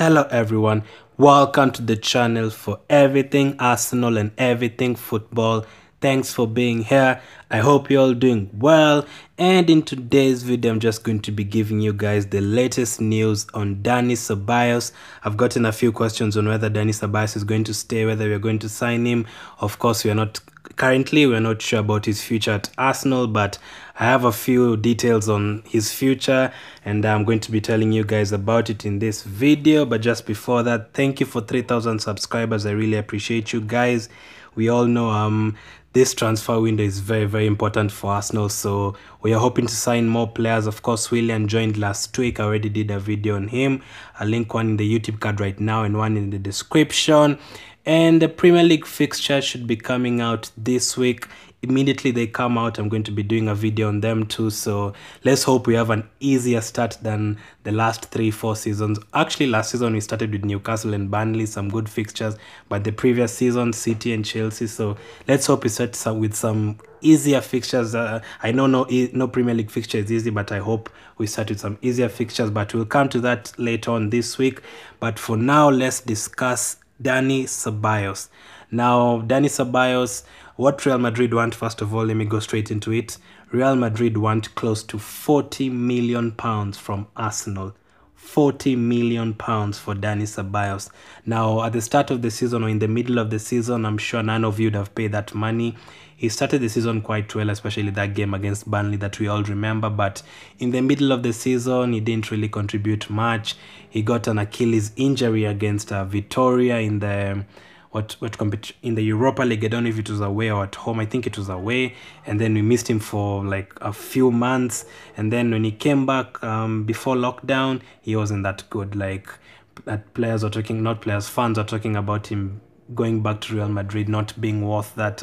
Hello everyone, welcome to the channel for everything Arsenal and everything football. Thanks for being here. I hope you're all doing well, and in today's video I'm just going to be giving you guys the latest news on Dani Ceballos. I've gotten a few questions on whether Dani Ceballos is going to stay, whether we're going to sign him. Of course, we're not sure about his future at Arsenal, but I have a few details on his future and I'm going to be telling you guys about it in this video. But just before that, thank you for 3,000 subscribers. I really appreciate you guys. We all know this transfer window is very important for Arsenal, so we are hoping to sign more players. Of course, Willian joined last week. I already did a video on him. I'll link one in the YouTube card right now and one in the description. And the Premier League fixture should be coming out this week. Immediately they come out, I'm going to be doing a video on them too. So let's hope we have an easier start than the last 3-4 seasons. Actually, last season we started with Newcastle and Burnley, some good fixtures, but the previous season City and Chelsea. So let's hope we start with some easier fixtures. I know no Premier League fixture is easy, but I hope we start with some easier fixtures, but we'll come to that later on this week. But for now, let's discuss Dani Ceballos. Now, Dani Ceballos, what Real Madrid want, first of all, let me go straight into it. Real Madrid want close to £40 million from Arsenal. £40 million for Dani Ceballos. Now, at the start of the season or in the middle of the season, I'm sure none of you would have paid that money. He started the season quite well, especially that game against Burnley that we all remember. But in the middle of the season, he didn't really contribute much. He got an Achilles injury against Victoria in the in the Europa League. I don't know if it was away or at home. I think it was away, and then we missed him for like a few months. And then when he came back before lockdown, he wasn't that good. Like fans are talking about him going back to Real Madrid, not being worth that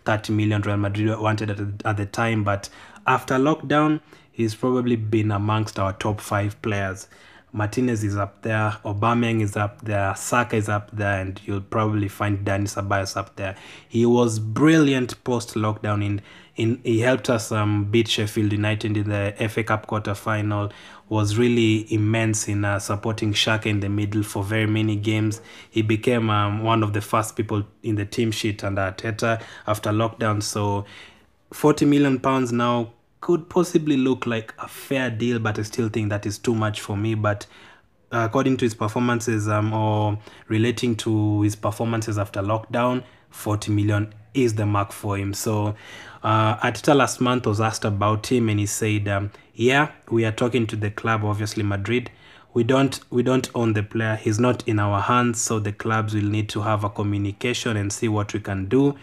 30 million Real Madrid wanted at the time. But after lockdown, he's probably been amongst our top 5 players. Martinez is up there, Aubameyang is up there, Saka is up there, and you'll probably find Dani Ceballos up there. He was brilliant post-lockdown. He helped us beat Sheffield United in the FA Cup quarter-final, was really immense in supporting Xhaka in the middle for very many games. He became one of the first people in the team sheet under Arteta after lockdown. So £40 million now could possibly look like a fair deal, but I still think that is too much for me. But according to his performances or relating to his performances after lockdown, 40 million is the mark for him. So Arteta last month was asked about him and he said, yeah, we are talking to the club, obviously Madrid. We don't own the player. He's not in our hands, so the clubs will need to have a communication and see what we can do.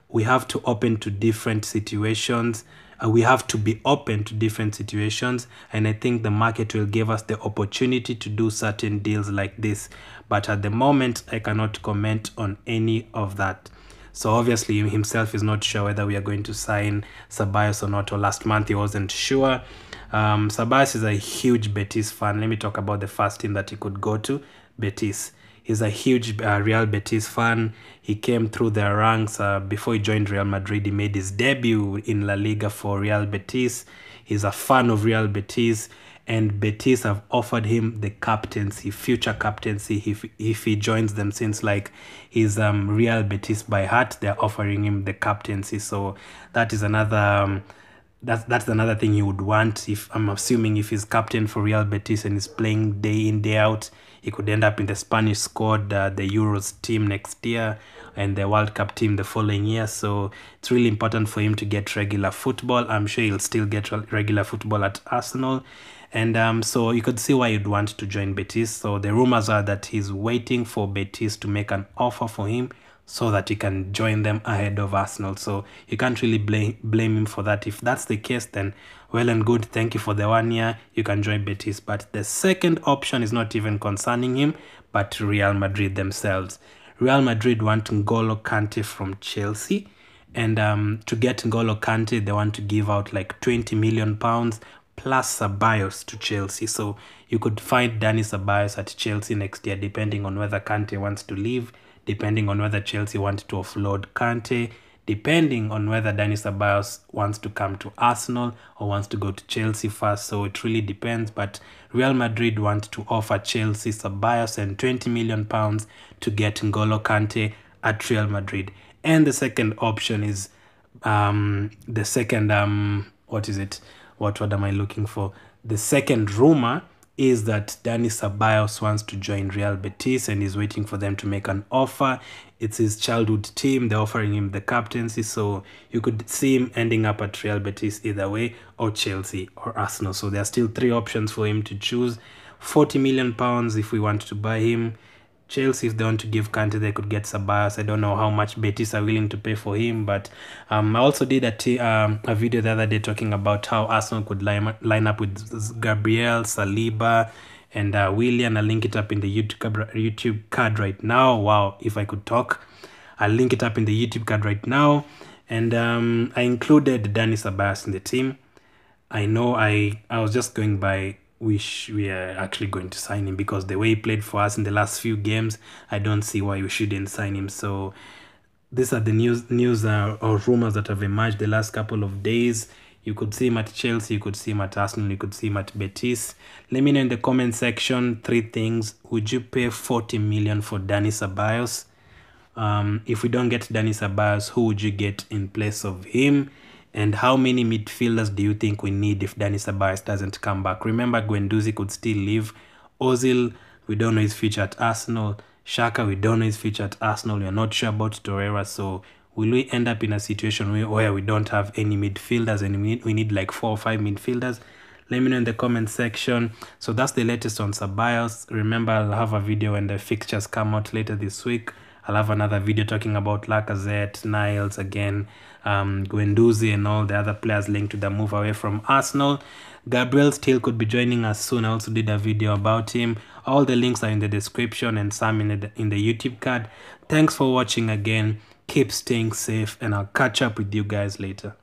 We have to open to different situations. We have to be open to different situations, and I think the market will give us the opportunity to do certain deals like this. But at the moment, I cannot comment on any of that. So obviously himself is not sure whether we are going to sign Ceballos or not, or last month he wasn't sure. Ceballos is a huge Betis fan. Let me talk about the first team that he could go to, Betis. He's a huge Real Betis fan. He came through their ranks before he joined Real Madrid. He made his debut in La Liga for Real Betis. He's a fan of Real Betis, and Betis have offered him the captaincy, future captaincy, if he joins them, since like he's Real Betis by heart. They're offering him the captaincy. So that is another that's another thing he would want. If I'm assuming if he's captain for Real Betis and is playing day in day out, he could end up in the Spanish squad, the Euros team next year, and the World Cup team the following year. So it's really important for him to get regular football. I'm sure he'll still get regular football at Arsenal. And so you could see why you'd want to join Betis. So the rumors are that he's waiting for Betis to make an offer for him so that he can join them ahead of Arsenal. So you can't really blame him for that. If that's the case, then well and good. Thank you for the 1 year. You can join Betis. But the second option is not even concerning him, but Real Madrid themselves. Real Madrid want Ngolo Kant from Chelsea. And to get Ngolo Kant, they want to give out like £20 million plus Ceballos to Chelsea. So you could find Dani Ceballos at Chelsea next year, depending on whether Kante wants to leave, depending on whether Chelsea want to offload Kante, depending on whether Dani Ceballos wants to come to Arsenal or wants to go to Chelsea first. So it really depends. But Real Madrid want to offer Chelsea Ceballos and £20 million to get Ngolo Kante at Real Madrid. And the second option is the second what am I looking for? The second rumor is that Dani Ceballos wants to join Real Betis and is waiting for them to make an offer. It's his childhood team. They're offering him the captaincy, so you could see him ending up at Real Betis either way, or Chelsea or Arsenal. So there are still 3 options for him to choose. £40 million if we want to buy him. Chelsea, if they want to give Kante, they could get Ceballos. I don't know how much Betis are willing to pay for him, but I also did a video the other day talking about how Arsenal could line up with Gabriel, Saliba, and Willian. I'll link it up in the YouTube card right now. Wow, if I could talk. I'll link it up in the YouTube card right now. And I included Dani Ceballos in the team. I know I was just going by wish we are actually going to sign him, because the way he played for us in the last few games, I don't see why we shouldn't sign him. So these are the news or rumors that have emerged the last couple of days. You could see him at Chelsea, you could see him at Arsenal, you could see him at Betis. Let me know in the comment section 3 things. Would you pay 40 million for Dani Ceballos? If we don't get Dani Ceballos, who would you get in place of him? And how many midfielders do you think we need if Dani Ceballos doesn't come back? Remember, Guendouzi could still leave. Ozil, we don't know his future at Arsenal. Xhaka, we don't know his future at Arsenal. We are not sure about Torriera. So will we end up in a situation where we don't have any midfielders and we need like 4 or 5 midfielders? Let me know in the comment section. So that's the latest on Ceballos. Remember, I'll have a video when the fixtures come out later this week. I'll have another video talking about Lacazette, Niles again, Guendouzi and all the other players linked to the move away from Arsenal. Gabriel still could be joining us soon. I also did a video about him. All the links are in the description and some in the YouTube card. Thanks for watching again. Keep staying safe and I'll catch up with you guys later.